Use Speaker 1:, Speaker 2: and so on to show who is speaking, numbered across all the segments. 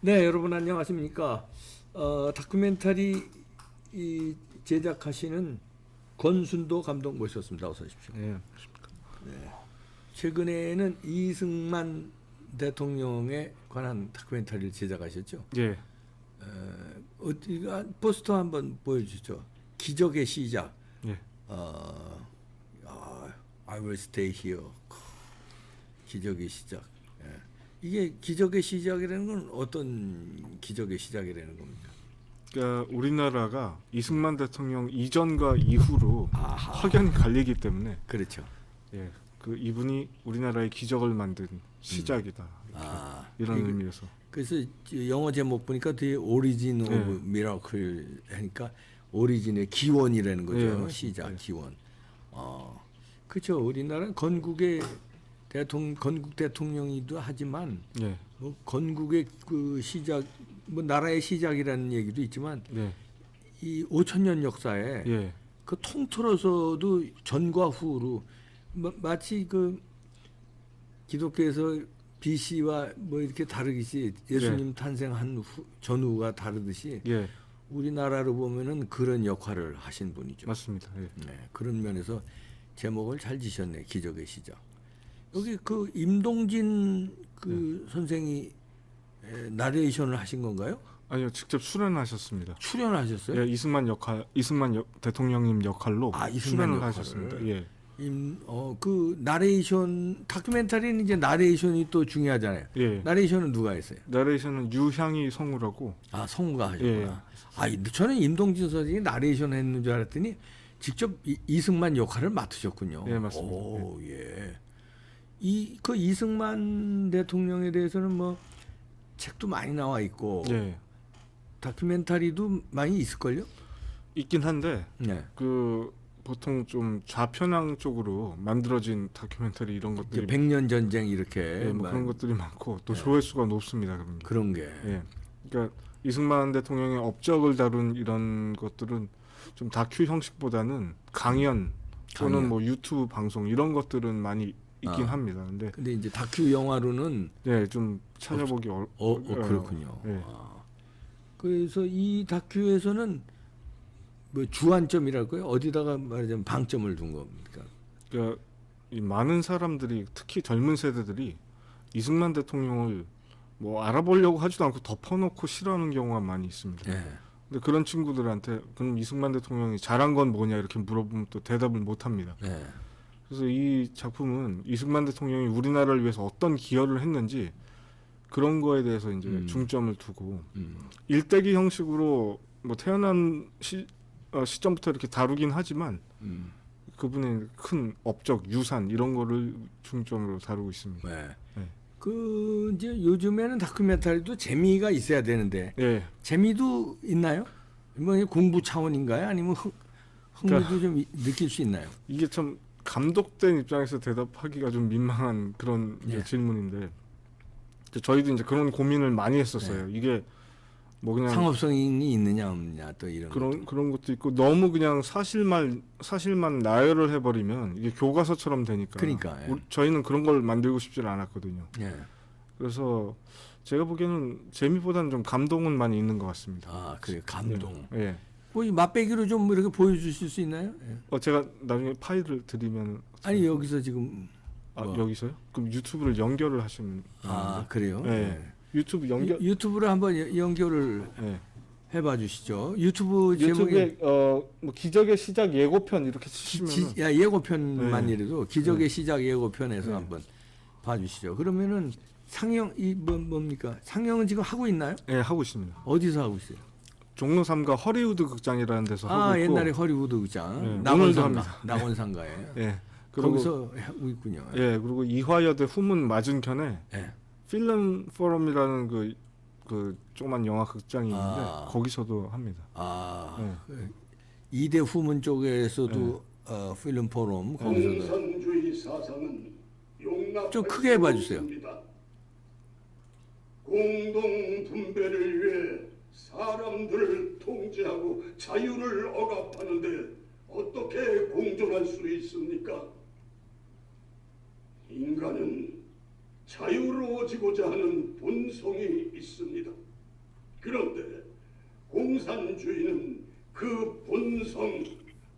Speaker 1: 네, 여러분 안녕하십니까? 다큐멘터리 제작하시는 권순도 감독 모셨습니다. 어서 오십시오.
Speaker 2: 예.
Speaker 1: 최근에는 이승만 대통령에 관한 다큐멘터리를 제작하셨죠?
Speaker 2: 예.
Speaker 1: 포스터 한번 보여주시죠. 기적의 시작.
Speaker 2: 예.
Speaker 1: I will stay here. 기적의 시작. 예. 이게 기적의 시작이라는 건 어떤 기적의 시작이라는 겁니까?
Speaker 2: 그러니까 우리나라가 이승만 대통령 이전과 이후로 확연히 갈리기 때문에
Speaker 1: 그렇죠.
Speaker 2: 예. 그 이분이 우리나라의 기적을 만든 시작이다. 이런 의미에서.
Speaker 1: 그래서 영어 제목 보니까 뒤에 오리진 오브 미라클 하니까 오리진의 기원이라는 거죠.
Speaker 2: 예,
Speaker 1: 시작,
Speaker 2: 예.
Speaker 1: 기원. 그렇죠. 우리나라는 건국의 건국 대통령이기도 하지만
Speaker 2: 예.
Speaker 1: 뭐 건국의 그 시작, 뭐 나라의 시작이라는 얘기도 있지만
Speaker 2: 예.
Speaker 1: 이 5천년 역사에
Speaker 2: 예.
Speaker 1: 그 통틀어서도 전과 후로 마치 그 기독교에서 BC와 뭐 이렇게 다르듯이 예수님 탄생한 후, 전후가 다르듯이
Speaker 2: 예.
Speaker 1: 우리나라로 보면은 그런 역할을 하신 분이죠.
Speaker 2: 맞습니다. 예.
Speaker 1: 네, 그런 면에서 제목을 잘 지셨네. 기적의 시작. 여기 그 임동진 그 선생이 나레이션을 하신 건가요?
Speaker 2: 아니요, 직접 출연하셨습니다.
Speaker 1: 출연하셨어요?
Speaker 2: 예, 이승만 대통령님 역할로
Speaker 1: 이승만
Speaker 2: 출연을
Speaker 1: 역할을.
Speaker 2: 하셨습니다. 예.
Speaker 1: 그 나레이션 다큐멘터리는 이제 나레이션이 또 중요하잖아요.
Speaker 2: 예.
Speaker 1: 나레이션은 누가 했어요?
Speaker 2: 나레이션은 유향이 성우라고.
Speaker 1: 성우가 하셨구나. 저는 임동진 선생이 나레이션 했는 줄 알았더니 직접 이승만 역할을 맡으셨군요.
Speaker 2: 예, 맞습니다.
Speaker 1: 오, 예. 그 이승만 대통령에 대해서는 뭐 책도 많이 나와 있고
Speaker 2: 예.
Speaker 1: 다큐멘터리도 많이 있을걸요?
Speaker 2: 있긴 한데
Speaker 1: 네.
Speaker 2: 그 보통 좀 좌편향 쪽으로 만들어진 다큐멘터리 이런 것들이
Speaker 1: 백년 전쟁 이렇게
Speaker 2: 예, 뭐 그런 것들이 많고 또 조회수가 높습니다.
Speaker 1: 그런 게.
Speaker 2: 예. 그러니까 이승만 대통령의 업적을 다룬 이런 것들은 좀 다큐 형식보다는 강연 또는 뭐 유튜브 방송 이런 것들은 많이 있긴 합니다.
Speaker 1: 근데 이제 다큐 영화로는
Speaker 2: 예, 좀 찾아보기
Speaker 1: 그렇군요.
Speaker 2: 예.
Speaker 1: 그래서 이 다큐에서는 뭐 주안점이랄까요? 어디다가 말하자면 방점을 둔 겁니까?
Speaker 2: 그러니까 이 많은 사람들이 특히 젊은 세대들이 이승만 대통령을 뭐 알아보려고 하지도 않고 덮어놓고 싫어하는 경우가 많이 있습니다.
Speaker 1: 예.
Speaker 2: 근데 그런 친구들한테 그럼 이승만 대통령이 잘한 건 뭐냐 이렇게 물어보면 또 대답을 못 합니다.
Speaker 1: 예.
Speaker 2: 그래서 이 작품은 이승만 대통령이 우리나라를 위해서 어떤 기여를 했는지 그런 거에 대해서 이제 중점을 두고 일대기 형식으로 뭐 태어난 시점부터 이렇게 다루긴 하지만 그분의 큰 업적, 유산 이런 거를 중점으로 다루고 있습니다.
Speaker 1: 네.
Speaker 2: 네.
Speaker 1: 그 이제 요즘에는 다큐멘터리도 재미가 있어야 되는데
Speaker 2: 예.
Speaker 1: 재미도 있나요? 뭐 공부 차원인가요? 아니면 흥미도 좀 느낄 수 있나요?
Speaker 2: 이게 참 감독된 입장에서 대답하기가 좀 민망한 그런 이제 질문인데 저희도 이제 그런 고민을 많이 했었어요. 이게 뭐 그냥
Speaker 1: 상업성이 있느냐 없느냐 또 이런
Speaker 2: 그런 것도 있고 너무 그냥 사실만 나열을 해버리면 이게 교과서처럼 되니까.
Speaker 1: 그러니까
Speaker 2: 저희는 그런 걸 만들고 싶지는 않았거든요.
Speaker 1: 예.
Speaker 2: 그래서 제가 보기에는 재미보다는 좀 감동은 많이 있는 것 같습니다.
Speaker 1: 그래요. 감동.
Speaker 2: 예.
Speaker 1: 뭐 이 맛배기로 좀 이렇게 보여주실 수 있나요? 예.
Speaker 2: 제가 나중에 파일을 드리면.
Speaker 1: 아니 여기서 지금
Speaker 2: 여기서요? 그럼 유튜브를 연결을 하시면.
Speaker 1: 그래요?
Speaker 2: 네. 유튜브 연결.
Speaker 1: 유튜브로 한번 연결을 해봐 주시죠. 유튜브에
Speaker 2: 뭐 기적의 시작 예고편 이렇게 치시면
Speaker 1: 예고편만이라도 기적의 시작 예고편에서 한번 봐주시죠. 그러면은 상영 뭡니까? 상영은 지금 하고 있나요?
Speaker 2: 네, 하고 있습니다.
Speaker 1: 어디서 하고 있어요?
Speaker 2: 종로 3가 허리우드 극장이라는 데서 하고 있고.
Speaker 1: 옛날에 허리우드 극장
Speaker 2: 오늘도 합니다.
Speaker 1: 낙원상가에.
Speaker 2: 예.
Speaker 1: 거기서 하고 있군요.
Speaker 2: 예, 그리고 이화여대 후문 맞은편에 필름 포럼이라는 그 조그만 영화 극장이 있는데 거기서도 합니다.
Speaker 1: 이대 후문 쪽에서도 필름 포럼 거기서도 좀 크게 해봐 주세요.
Speaker 3: 공동 분배를 위해 사람들을 통제하고 자유를 억압하는데 어떻게 공존할 수 있습니까? 인간은 자유로워지고자 하는 본성이 있습니다. 그런데 공산주의는 그 본성,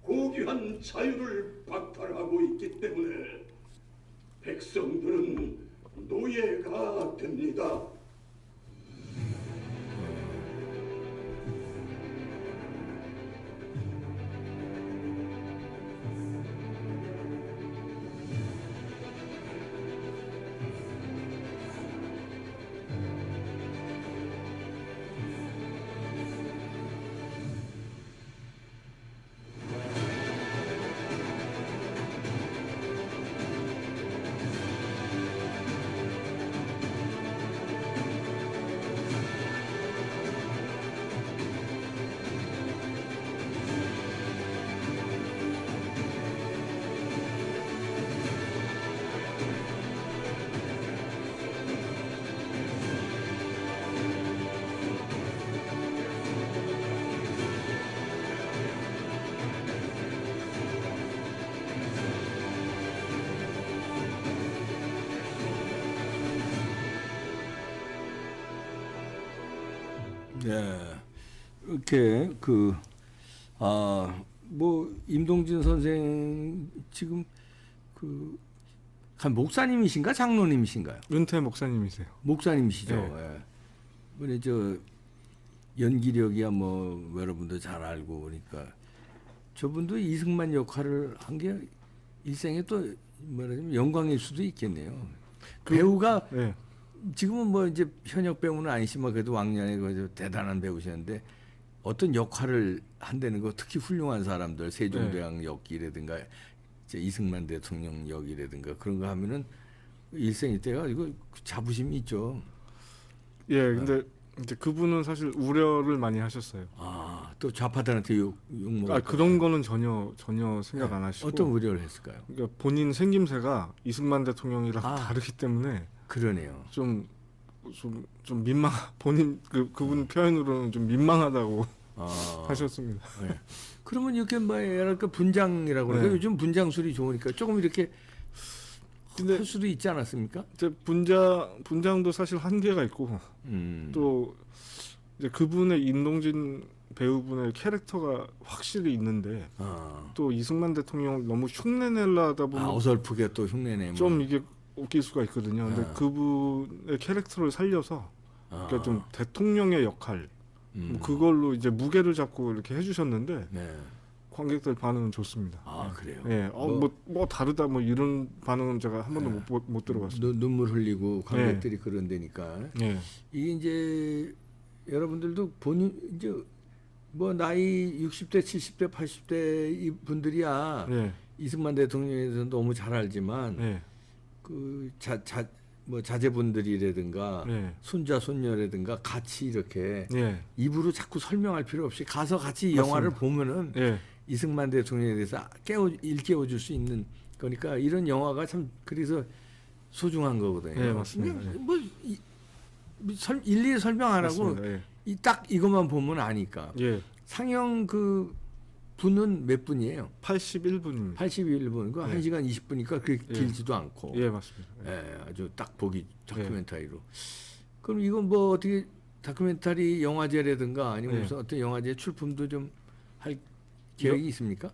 Speaker 3: 고귀한 자유를 박탈하고 있기 때문에 백성들은 노예가 됩니다.
Speaker 1: 네. 이렇게 뭐 임동진 선생 지금 한 목사님이신가 장로님이신가요?
Speaker 2: 은퇴 목사님이세요.
Speaker 1: 목사님이시죠.
Speaker 2: 네.
Speaker 1: 예. 근데 저 연기력이야 뭐 여러분도 잘 알고 그러니까 저분도 이승만 역할을 한 게 일생에 또 말하자면 영광일 수도 있겠네요. 배우가
Speaker 2: 네.
Speaker 1: 지금은 뭐 이제 현역 배우는 아니지만 그래도 왕년에 그 대단한 배우셨는데 어떤 역할을 한다는 거 특히 훌륭한 사람들 세종대왕 역이라든가 이제 이승만 대통령 역이라든가 그런 거 하면은 일생일 때가 이거 자부심이 있죠.
Speaker 2: 예, 근데 이제 그분은 사실 우려를 많이 하셨어요.
Speaker 1: 또 좌파들한테 욕먹을
Speaker 2: 그런 거는 전혀 생각 안 하시고.
Speaker 1: 어떤 우려를 했을까요?
Speaker 2: 그러니까 본인 생김새가 이승만 대통령이랑 다르기 때문에
Speaker 1: 그러네요.
Speaker 2: 좀 민망. 본인 그분 표현으로는 좀 민망하다고 하셨습니다.
Speaker 1: 네. 그러면 이렇게 뭐랄까 분장이라고 그러니까
Speaker 2: 네.
Speaker 1: 요즘 분장술이 좋으니까 조금 이렇게
Speaker 2: 근데
Speaker 1: 할 수도 있지 않았습니까?
Speaker 2: 이제 분장도 사실 한계가 있고 또 이제 그분의 임동진 배우분의 캐릭터가 확실히 있는데 또 이승만 대통령 너무 흉내내려 하다 보면
Speaker 1: 어설프게 또 흉내내면
Speaker 2: 좀 이게 웃길 수가 있거든요. 근데 그분의 캐릭터를 살려서 그러니까 좀 대통령의 역할 뭐 그걸로 이제 무게를 잡고 이렇게 해주셨는데
Speaker 1: 네.
Speaker 2: 관객들 반응은 좋습니다.
Speaker 1: 그래요.
Speaker 2: 예, 뭐 다르다 뭐 이런 반응은 제가 한 번도 못 들어봤어요.
Speaker 1: 눈물 흘리고 관객들이 그런다니까
Speaker 2: 예,
Speaker 1: 이게 이제 여러분들도 본인 이제 뭐 나이 60대, 70대, 80대 이 분들이야
Speaker 2: 예,
Speaker 1: 이승만 대통령에 대해서 너무 잘 알지만
Speaker 2: 예,
Speaker 1: 뭐 자제분들이라든가
Speaker 2: 예.
Speaker 1: 손자 손녀라든가 같이 이렇게
Speaker 2: 예,
Speaker 1: 입으로 자꾸 설명할 필요 없이 가서 같이
Speaker 2: 맞습니다.
Speaker 1: 영화를 보면은
Speaker 2: 예,
Speaker 1: 이승만 대통령에 대해서 일깨워 줄 수 있는 거니까 이런 영화가 참 그래서 소중한 거거든요.
Speaker 2: 예, 맞습니다.
Speaker 1: 그냥 뭐 일일이 설명 안 하고
Speaker 2: 맞습니다. 예,
Speaker 1: 딱 이것만 보면 아니까.
Speaker 2: 예,
Speaker 1: 상영 그 분은 몇 분이에요?
Speaker 2: 81분입니다.
Speaker 1: 81분. 그
Speaker 2: 예.
Speaker 1: 1시간 20분이니까 그렇게
Speaker 2: 예.
Speaker 1: 길지도 않고.
Speaker 2: 예, 맞습니다.
Speaker 1: 예, 아주 딱 보기 다큐멘터리로. 그럼 이건 뭐 어떻게 다큐멘터리 영화제라든가 아니면
Speaker 2: 예.
Speaker 1: 무슨 어떤 영화제 출품도 좀 할 계획이 있습니까?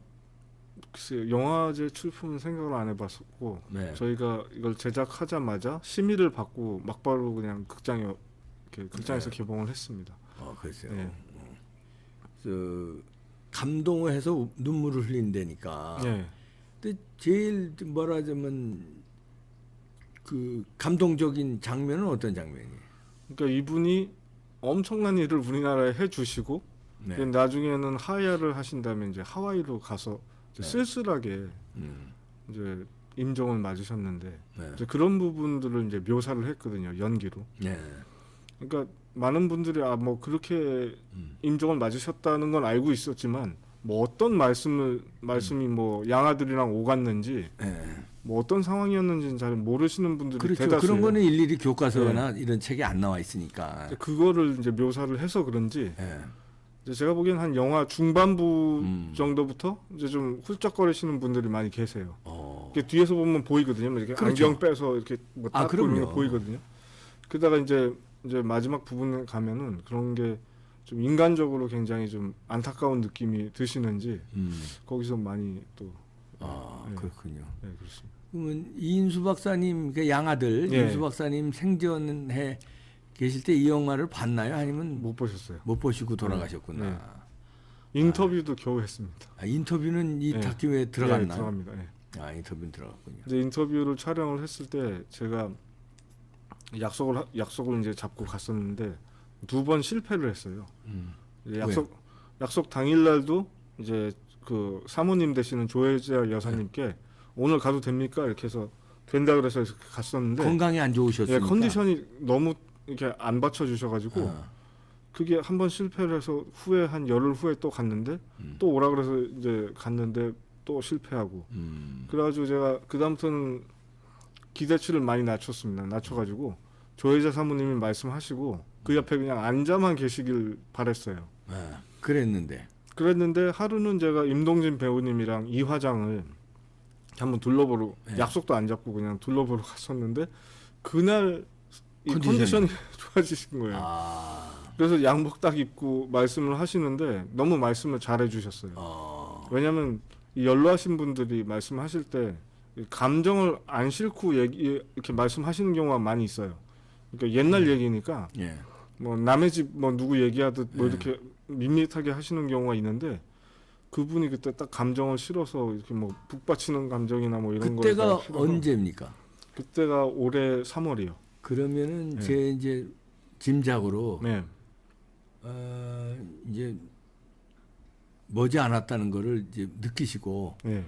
Speaker 2: 글쎄요, 영화제 출품은 생각을 안 해봤었고
Speaker 1: 네.
Speaker 2: 저희가 이걸 제작하자마자 심의를 받고 막바로 그냥 극장에서
Speaker 1: 네.
Speaker 2: 개봉을 했습니다.
Speaker 1: 글쎄요.
Speaker 2: 예.
Speaker 1: 감동을 해서 눈물을 흘린다니까.
Speaker 2: 예,
Speaker 1: 근데 제일 뭐라자면 그 감동적인 장면은 어떤 장면이에요?
Speaker 2: 그러니까 이분이 엄청난 일을 우리나라에 해주시고
Speaker 1: 네.
Speaker 2: 나중에는 하야를 하신다면 이제 하와이로 가서 이제
Speaker 1: 네.
Speaker 2: 쓸쓸하게
Speaker 1: 음,
Speaker 2: 이제 임종을 맞으셨는데
Speaker 1: 네.
Speaker 2: 이제 그런 부분들을 이제 묘사를 했거든요, 연기로.
Speaker 1: 네.
Speaker 2: 그러니까 많은 분들이 뭐 그렇게 임종을 맞으셨다는 건 알고 있었지만 뭐 어떤 말씀이 뭐 양아들이랑 오갔는지
Speaker 1: 네.
Speaker 2: 뭐 어떤 상황이었는지는 잘 모르시는 분들이
Speaker 1: 그렇죠.
Speaker 2: 대다수예요.
Speaker 1: 그런 거는 일일이 교과서나 이런 책에 안 나와 있으니까.
Speaker 2: 이제 그거를 이제 묘사를 해서 그런지
Speaker 1: 네.
Speaker 2: 이제 제가 보기엔 한 영화 중반부 정도부터 이제 좀 훌쩍거리시는 분들이 많이 계세요. 이렇게 뒤에서 보면 보이거든요. 이렇게
Speaker 1: 그렇죠.
Speaker 2: 안경 빼서 이렇게 뭐 닦고
Speaker 1: 그럼요.
Speaker 2: 있는 게 보이거든요. 그러다가 이제 이제 마지막 부분에 가면은 그런 게 좀 인간적으로 굉장히 좀 안타까운 느낌이 드시는지 거기서 많이 또 네.
Speaker 1: 그렇군요.
Speaker 2: 네, 그렇습니다.
Speaker 1: 그러면 이인수 박사님, 그 양아들
Speaker 2: 예.
Speaker 1: 이인수 박사님 생전해 계실 때 이 영화를 봤나요? 아니면
Speaker 2: 못 보셨어요?
Speaker 1: 못 보시고 돌아가셨구나.
Speaker 2: 네. 인터뷰도 겨우 했습니다.
Speaker 1: 인터뷰는 이
Speaker 2: 네.
Speaker 1: 다큐에
Speaker 2: 네,
Speaker 1: 들어갔나요?
Speaker 2: 들어갑니다. 네.
Speaker 1: 인터뷰는 들어갔군요.
Speaker 2: 이제 인터뷰를 촬영을 했을 때 제가 약속을 이제 잡고 갔었는데 2번 실패를 했어요. 이제 약속 당일 날도 이제 그 사모님 되시는 조혜자 여사님께 오늘 가도 됩니까? 이렇게 해서 된다 그래서 갔었는데
Speaker 1: 건강이 안 좋으셨으니까.
Speaker 2: 예, 컨디션이 너무 이렇게 안 받쳐 주셔가지고 그게 한 번 실패를 해서 후에 한 열흘 후에 또 갔는데 또 오라 그래서 이제 갔는데 또 실패하고 그래가지고 제가 그 다음부터는 기대치를 많이 낮춰가지고 조혜자 사모님이 말씀하시고 그 옆에 그냥 앉아만 계시길 바랬어요. 그랬는데 하루는 제가 임동진 배우님이랑 이 화장을 한번 둘러보러 약속도 안 잡고 그냥 둘러보러 갔었는데 그날 이 컨디션이 좋아지신 거예요. 그래서 양복 딱 입고 말씀을 하시는데 너무 말씀을 잘해 주셨어요. 왜냐하면 이 연로하신 분들이 말씀하실 때 감정을 안 싣고 이렇게 말씀하시는 경우가 많이 있어요. 그러니까 옛날 얘기니까 뭐 남의 집 뭐 누구 얘기하듯 뭐 이렇게 밋밋하게 하시는 경우가 있는데 그분이 그때 딱 감정을 실어서 이렇게 뭐 북받치는 감정이나 뭐 이런 거
Speaker 1: 그때가 언제입니까?
Speaker 2: 그때가 올해 3월이요.
Speaker 1: 그러면은 제 이제 짐작으로
Speaker 2: 네.
Speaker 1: 이제 머지 않았다는 거를 이제 느끼시고
Speaker 2: 네.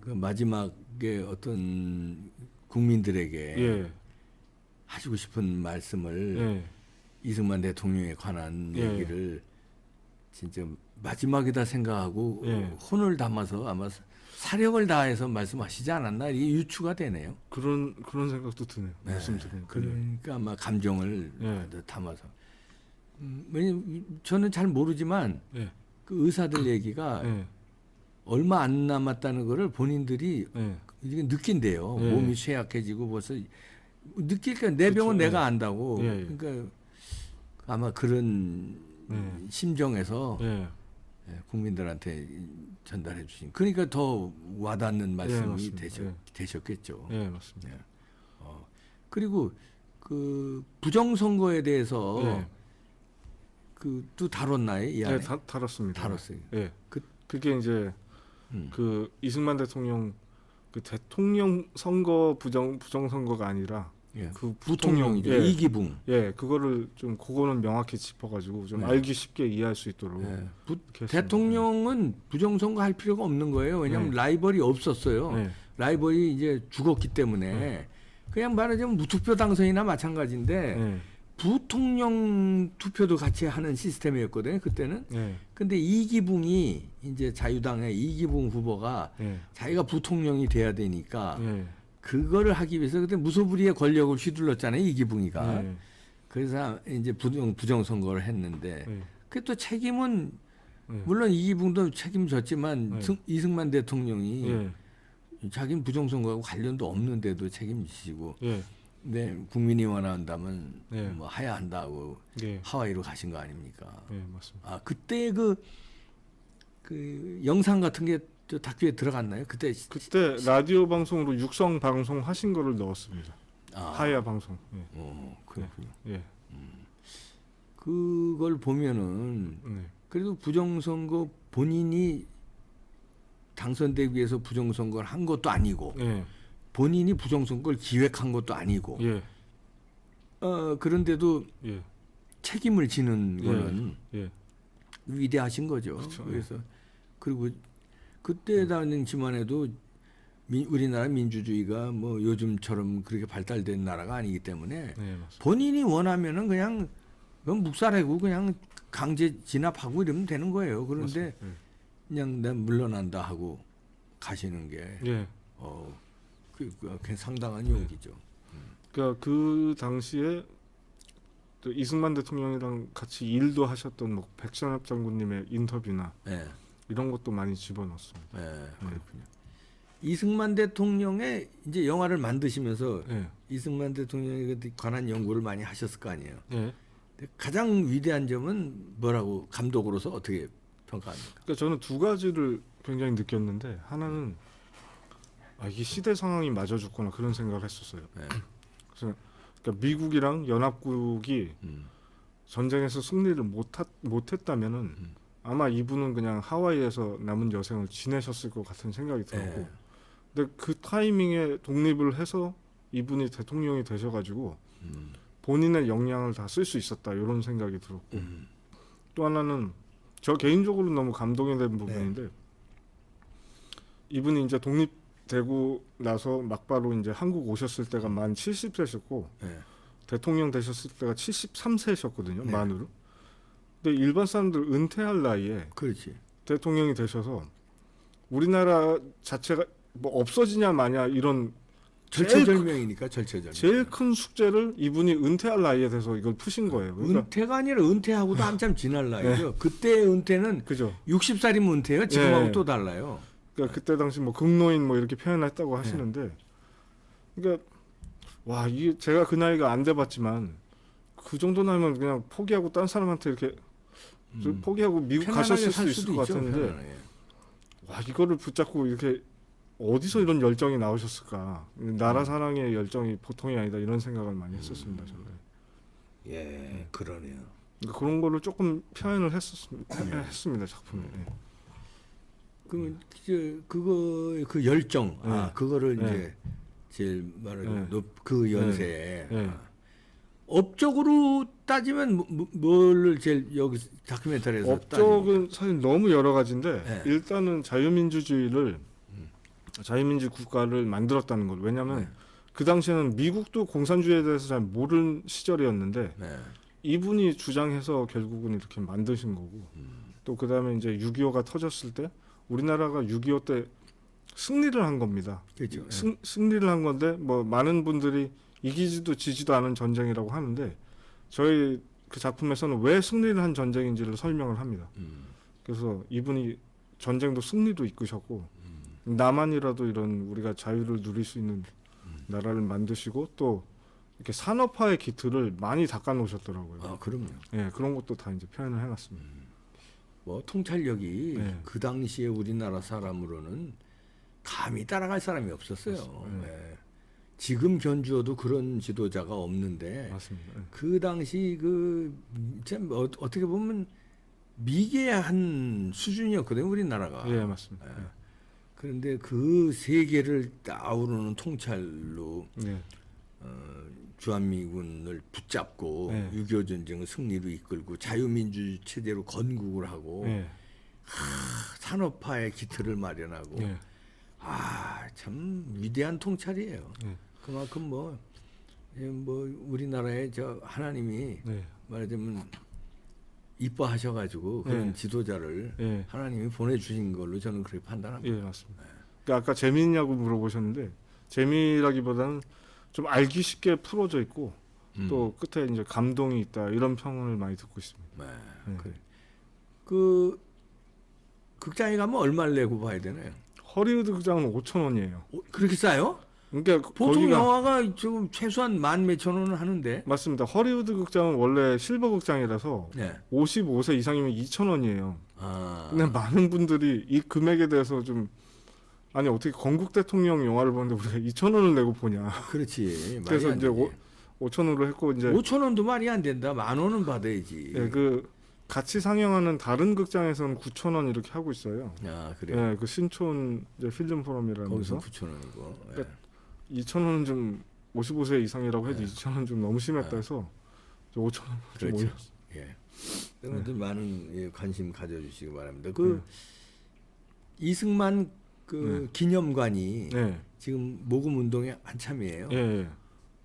Speaker 1: 그 마지막에 어떤 국민들에게
Speaker 2: 예.
Speaker 1: 하시고 싶은 말씀을
Speaker 2: 예.
Speaker 1: 이승만 대통령에 관한
Speaker 2: 예.
Speaker 1: 얘기를 진짜 마지막이다 생각하고 혼을 담아서 아마 사력을 다해서 말씀하시지 않았나 이게 유추가 되네요.
Speaker 2: 그런 생각도 드네요. 말씀 들으니까.
Speaker 1: 그러니까 아마 감정을 담아서. 왜냐면 저는 잘 모르지만 그 의사들 얘기가 얼마 안 남았다는 거를 본인들이 이게 느낀대요. 몸이 쇠약해지고 벌써 느낄까 내 병은 내가 안다고. 그러니까 아마 그런 심정에서 국민들한테 전달해 주신. 그러니까 더 와닿는 말씀이 되셨겠죠.
Speaker 2: 네, 맞습니다.
Speaker 1: 그리고 그 부정선거에 대해서 그 또 다뤘나요? 이 안에?
Speaker 2: 네, 다뤘습니다.
Speaker 1: 다뤘어요.
Speaker 2: 네. 그게 이제 그 이승만 대통령 그 대통령 선거 부정선거가 아니라 그
Speaker 1: 부통령이죠. 이기붕.
Speaker 2: 그거를 좀 그거는 명확히 짚어가지고 좀 알기 쉽게 이해할 수 있도록.
Speaker 1: 대통령은 부정선거 할 필요가 없는 거예요. 왜냐하면 라이벌이 없었어요. 라이벌이 이제 죽었기 때문에 그냥 말하자면 무투표 당선이나 마찬가지인데 부통령 투표도 같이 하는 시스템이었거든요. 그때는. 근데 이기붕이 이제 자유당의 이기붕 후보가 자기가 부통령이 돼야 되니까. 그거를 하기 위해서 그때 무소불위의 권력을 휘둘렀잖아요. 이기붕이가. 그래서 이제 부정선거를 했는데 그 또 책임은 물론 이기붕도 책임졌지만 이승만 대통령이 자기는 부정선거하고 관련도 없는데도 책임지시고 네, 국민이 원한다면 뭐 해야 한다고 하와이로 가신 거 아닙니까?
Speaker 2: 맞습니다.
Speaker 1: 그때 그 영상 같은 게 저 다큐에 들어갔나요? 그때
Speaker 2: 라디오 방송으로 육성 방송 하신 거를 넣었습니다. 하야 방송.
Speaker 1: 그렇군요. 그걸 보면은 그래도 부정선거 본인이 당선되기 위해서 부정선거를 한 것도 아니고 본인이 부정선거를 기획한 것도 아니고 그런데도 책임을 지는 거는 위대하신 거죠.
Speaker 2: 그렇죠.
Speaker 1: 그래서 그리고 그때 당시만 해도 우리나라 민주주의가 뭐 요즘처럼 그렇게 발달된 나라가 아니기 때문에 본인이 원하면은 그냥 묵살하고 그냥 강제 진압하고 이러면 되는 거예요. 그런데 그냥 난 물러난다 하고 가시는 게 그게 상당한 용기죠.
Speaker 2: 그러니까 그 당시에 또 이승만 대통령이랑 같이 일도 하셨던 뭐 백선엽 장군님의 인터뷰나 이런 것도 많이 집어넣었습니다.
Speaker 1: 그렇군요. 이승만 대통령의 이제 영화를 만드시면서 이승만 대통령에 관한 연구를 많이 하셨을 거 아니에요.
Speaker 2: 예.
Speaker 1: 근데 가장 위대한 점은 뭐라고 감독으로서 어떻게 평가합니까?
Speaker 2: 그러니까 저는 두 가지를 굉장히 느꼈는데 하나는 이게 시대 상황이 맞아줬구나 그런 생각을 했었어요.
Speaker 1: 네.
Speaker 2: 그래서 그러니까 미국이랑 연합국이 전쟁에서 승리를 못했다면은 아마 이분은 그냥 하와이에서 남은 여생을 지내셨을 것 같은 생각이 들었고,
Speaker 1: 네.
Speaker 2: 근데 그 타이밍에 독립을 해서 이분이 대통령이 되셔가지고 본인의 역량을 다 쓸 수 있었다 이런 생각이 들었고, 또 하나는 저 개인적으로 너무 감동이 된 부분인데 이분이 이제 독립되고 나서 막바로 이제 한국 오셨을 때가 만 70세셨고
Speaker 1: 네.
Speaker 2: 대통령 되셨을 때가 73세셨거든요.
Speaker 1: 네.
Speaker 2: 만으로. 근데 일반 사람들 은퇴할 나이에
Speaker 1: 그렇지.
Speaker 2: 대통령이 되셔서 우리나라 자체가 뭐 없어지냐 마냐 이런
Speaker 1: 절체절명이니까 절체절명.
Speaker 2: 제일 큰 숙제를 이분이 은퇴할 나이에 돼서 이걸 푸신 거예요. 그러니까
Speaker 1: 은퇴가 아니라 은퇴하고도 한참 지날 나이죠. 그때 은퇴는
Speaker 2: 그죠.
Speaker 1: 60살이면 은퇴예요. 지금하고
Speaker 2: 예.
Speaker 1: 또 달라요.
Speaker 2: 그러니까 그때 당시 뭐 극노인 뭐 이렇게 표현했다고 하시는데, 그러니까 와 이게 제가 그 나이가 안 돼봤지만 그 정도 나면 그냥 포기하고 딴 사람한테 이렇게 포기하고 미국
Speaker 1: 편안하게
Speaker 2: 가셨을
Speaker 1: 살
Speaker 2: 수 있을
Speaker 1: 수도
Speaker 2: 것
Speaker 1: 있죠,
Speaker 2: 같은데,
Speaker 1: 편안하게.
Speaker 2: 와 이거를 붙잡고 이렇게 어디서 이런 열정이 나오셨을까? 나라 사랑의 열정이 보통이 아니다 이런 생각을 많이 했었습니다. 저는.
Speaker 1: 예, 그러네요.
Speaker 2: 그러니까 그런 거를 조금 표현을 했습니다 작품에. 예.
Speaker 1: 그러면 그 열정,
Speaker 2: 네.
Speaker 1: 그거를
Speaker 2: 네.
Speaker 1: 이제 제일 말하자면
Speaker 2: 네.
Speaker 1: 그 연세에
Speaker 2: 네.
Speaker 1: 업적으로 따지면 뭐를 제일 여기 다큐멘터리에서
Speaker 2: 업적은 사실 너무 여러 가지인데
Speaker 1: 네.
Speaker 2: 일단은 자유민주 국가를 만들었다는 것. 왜냐하면
Speaker 1: 네.
Speaker 2: 그 당시에는 미국도 공산주의에 대해서 잘 모르는 시절이었는데
Speaker 1: 네.
Speaker 2: 이분이 주장해서 결국은 이렇게 만드신 거고, 또 그 다음에 이제 6.25가 터졌을 때 우리나라가 6.25 때 승리를 한 겁니다.
Speaker 1: 그렇죠.
Speaker 2: 승리를 한 건데 뭐 많은 분들이 이기지도 지지도 않은 전쟁이라고 하는데 저희 그 작품에서는 왜 승리를 한 전쟁인지를 설명을 합니다. 그래서 이분이 전쟁도 승리로 이끄셨고 나만이라도 이런 우리가 자유를 누릴 수 있는 나라를 만드시고 또 이렇게 산업화의 기틀을 많이 닦아 놓으셨더라고요.
Speaker 1: 그럼요.
Speaker 2: 예, 그런 것도 다 이제 표현을 해놨습니다.
Speaker 1: 뭐 통찰력이
Speaker 2: 네.
Speaker 1: 그 당시에 우리나라 사람으로는 감히 따라갈 사람이 없었어요.
Speaker 2: 네.
Speaker 1: 네. 지금 견주어도 그런 지도자가 없는데
Speaker 2: 맞습니다. 예.
Speaker 1: 그 당시 참 어떻게 보면 미개한 수준이었거든요, 우리나라가.
Speaker 2: 예, 맞습니다.
Speaker 1: 예. 그런데 그 세계를 아우르는 통찰로
Speaker 2: 예.
Speaker 1: 주한미군을 붙잡고
Speaker 2: 네.
Speaker 1: 6.25 전쟁을 승리로 이끌고 자유민주 체제로 건국을 하고
Speaker 2: 예.
Speaker 1: 산업화의 기틀을 마련하고
Speaker 2: 예.
Speaker 1: 참 위대한 통찰이에요.
Speaker 2: 예.
Speaker 1: 그만큼 뭐 우리나라에 저 하나님이
Speaker 2: 네.
Speaker 1: 말하자면 이뻐하셔가지고 그런
Speaker 2: 네.
Speaker 1: 지도자를
Speaker 2: 예.
Speaker 1: 하나님이 보내주신 걸로 저는 그렇게 판단합니다.
Speaker 2: 예, 맞습니다. 그러니까 아까 재미있냐고 물어보셨는데 재미라기보다는 좀 알기 쉽게 풀어져 있고 또 끝에 이제 감동이 있다 이런 평을 많이 듣고 있습니다.
Speaker 1: 네.
Speaker 2: 네.
Speaker 1: 그래. 그 극장에 가면 얼마를 내고 봐야 되나요?
Speaker 2: 허리우드 극장은 5,000원이에요.
Speaker 1: 그렇게 싸요?
Speaker 2: 그러니까
Speaker 1: 보통
Speaker 2: 거기가
Speaker 1: 영화가 지금 최소한 10,000몇천 원은 하는데.
Speaker 2: 맞습니다. 허리우드 극장은 원래 실버 극장이라서
Speaker 1: 네.
Speaker 2: 55세 이상이면 2,000원이에요.
Speaker 1: 아.
Speaker 2: 근데 많은 분들이 이 금액에 대해서 좀 아니 어떻게 건국 대통령 영화를 보는데 우리가 2,000원을 내고 보냐.
Speaker 1: 그렇지. 말이
Speaker 2: 그래서
Speaker 1: 안
Speaker 2: 이제
Speaker 1: 되지.
Speaker 2: 5,000원으로 했고 이제
Speaker 1: 5,000원도 말이 안 된다. 10,000원은 받아야지.
Speaker 2: 예, 그 같이 상영하는 다른 극장에서는 9,000원 이렇게 하고 있어요.
Speaker 1: 그래.
Speaker 2: 예, 그 신촌 이제 필름 포럼이라는
Speaker 1: 거기서
Speaker 2: 데서
Speaker 1: 9,000원이고.
Speaker 2: 그러니까 2,000원은 좀 55세 이상이라고 해도 2,000원 좀 너무 심했다 해서 5,000원 좀
Speaker 1: 그렇죠.
Speaker 2: 올렸어요.
Speaker 1: 예. 여러분들 많은 관심 가져주시기 바랍니다.
Speaker 2: 네.
Speaker 1: 이승만
Speaker 2: 네.
Speaker 1: 기념관이
Speaker 2: 네.
Speaker 1: 지금 모금 운동에 한참이에요.
Speaker 2: 예, 예.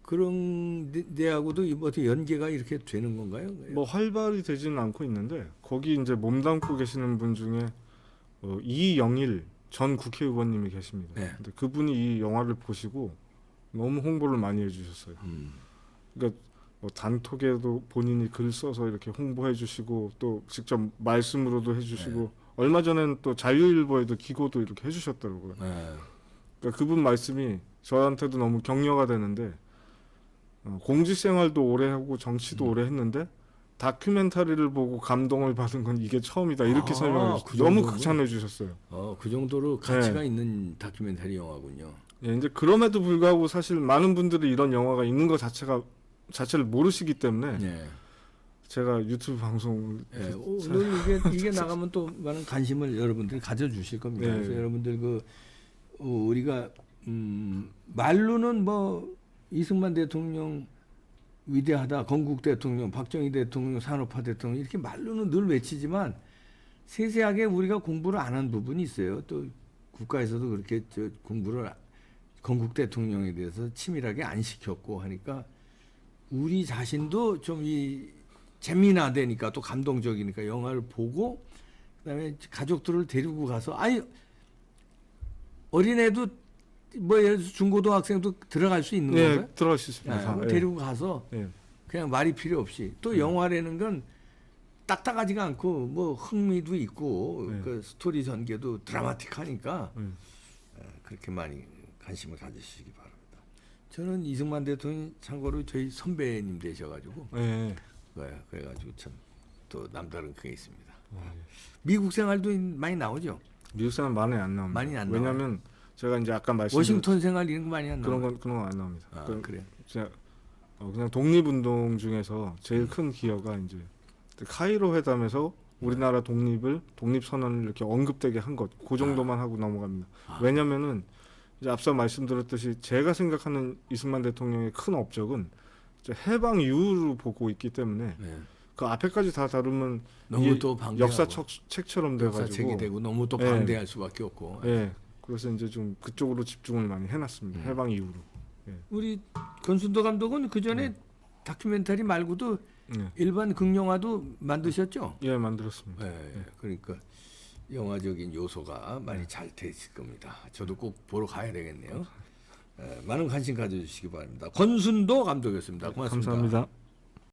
Speaker 1: 그런 데하고도 어떻게 연계가 이렇게 되는 건가요?
Speaker 2: 뭐 활발히 되지는 않고 있는데 거기 이제 몸담고 계시는 분 중에 이영일 전 국회의원님이 계십니다.
Speaker 1: 네.
Speaker 2: 근데 그분이 이 영화를 보시고 너무 홍보를 많이 해주셨어요. 그러니까 뭐 단톡에도 본인이 글 써서 이렇게 홍보해 주시고 또 직접 말씀으로도 해주시고 얼마 전에는 또 자유일보에도 기고도 이렇게 해주셨더라고요.
Speaker 1: 네.
Speaker 2: 그러니까 그분 말씀이 저한테도 너무 격려가 되는데 공직 생활도 오래 하고 정치도 오래 했는데 다큐멘터리를 보고 감동을 받은 건 이게 처음이다 이렇게
Speaker 1: 아,
Speaker 2: 설명해 주셨어요.
Speaker 1: 그
Speaker 2: 너무
Speaker 1: 정도군요.
Speaker 2: 극찬해 주셨어요.
Speaker 1: 그 정도로 가치가 있는 다큐멘터리 영화군요.
Speaker 2: 예, 이제 그럼에도 불구하고 사실 많은 분들이 이런 영화가 있는 것 자체를 모르시기 때문에
Speaker 1: 네.
Speaker 2: 제가 유튜브 방송을
Speaker 1: 예, 오늘 이게 나가면 또 많은 관심을 여러분들이 가져주실 겁니다.
Speaker 2: 네.
Speaker 1: 그래서 여러분들 우리가 말로는 뭐 이승만 대통령 위대하다, 건국 대통령, 박정희 대통령, 산업화 대통령 이렇게 말로는 늘 외치지만 세세하게 우리가 공부를 안 한 부분이 있어요. 또 국가에서도 그렇게 공부를 건국 대통령에 대해서 치밀하게 안 시켰고 하니까 우리 자신도 좀 재미나되니까 또 감동적이니까 영화를 보고 그다음에 가족들을 데리고 가서 어린애도 뭐 예를 들어서 중고등학생도 들어갈 수 있는
Speaker 2: 네,
Speaker 1: 건가요?
Speaker 2: 들어갈 수 있습니다.
Speaker 1: 데리고 가서
Speaker 2: 예.
Speaker 1: 그냥 말이 필요 없이 또 영화라는 건 딱딱하지가 않고 뭐 흥미도 있고
Speaker 2: 네.
Speaker 1: 그 스토리 전개도 드라마틱하니까
Speaker 2: 네.
Speaker 1: 그렇게 많이 관심을 가지시기 바랍니다. 저는 이승만 대통령 참고로 저희 선배님 되셔가지고
Speaker 2: 예.
Speaker 1: 그래가지고 참 또 남다른 그게 있습니다. 미국 생활도 많이 나오죠.
Speaker 2: 미국 사람 많이 안 나옵니다.
Speaker 1: 많이 안
Speaker 2: 왜냐하면 제가 이제 아까 말씀드린
Speaker 1: 워싱턴 생활 이런 거 많이 안 나와요.
Speaker 2: 그런 건 안 나옵니다.
Speaker 1: 그래요.
Speaker 2: 제가 그냥 독립운동 중에서 제일 큰 기여가 이제 카이로 회담에서 우리나라 독립선언을 이렇게 언급되게 한 것, 그 정도만 하고 넘어갑니다. 왜냐면은 이제 앞서 말씀드렸듯이 제가 생각하는 이승만 대통령의 큰 업적은 이제 해방 이후로 보고 있기 때문에
Speaker 1: 네.
Speaker 2: 그 앞에까지 다 다루면
Speaker 1: 너무
Speaker 2: 이게
Speaker 1: 또 방대하고
Speaker 2: 역사책처럼 돼가지고
Speaker 1: 역사책이 되고 너무 또
Speaker 2: 네.
Speaker 1: 방대할 수밖에 없고.
Speaker 2: 예, 그래서 이제 좀 그쪽으로 집중을 많이 해놨습니다. 해방 이후로.
Speaker 1: 우리 권순도 감독은 그 전에 다큐멘터리 말고도
Speaker 2: 예,
Speaker 1: 일반 극영화도 만드셨죠?
Speaker 2: 예 만들었습니다.
Speaker 1: 그러니까 영화적인 요소가 많이 잘 돼 있을 겁니다. 저도 꼭 보러 가야 되겠네요. 많은 관심 가져주시기 바랍니다. 권순도 감독이었습니다. 고맙습니다.
Speaker 2: 감사합니다.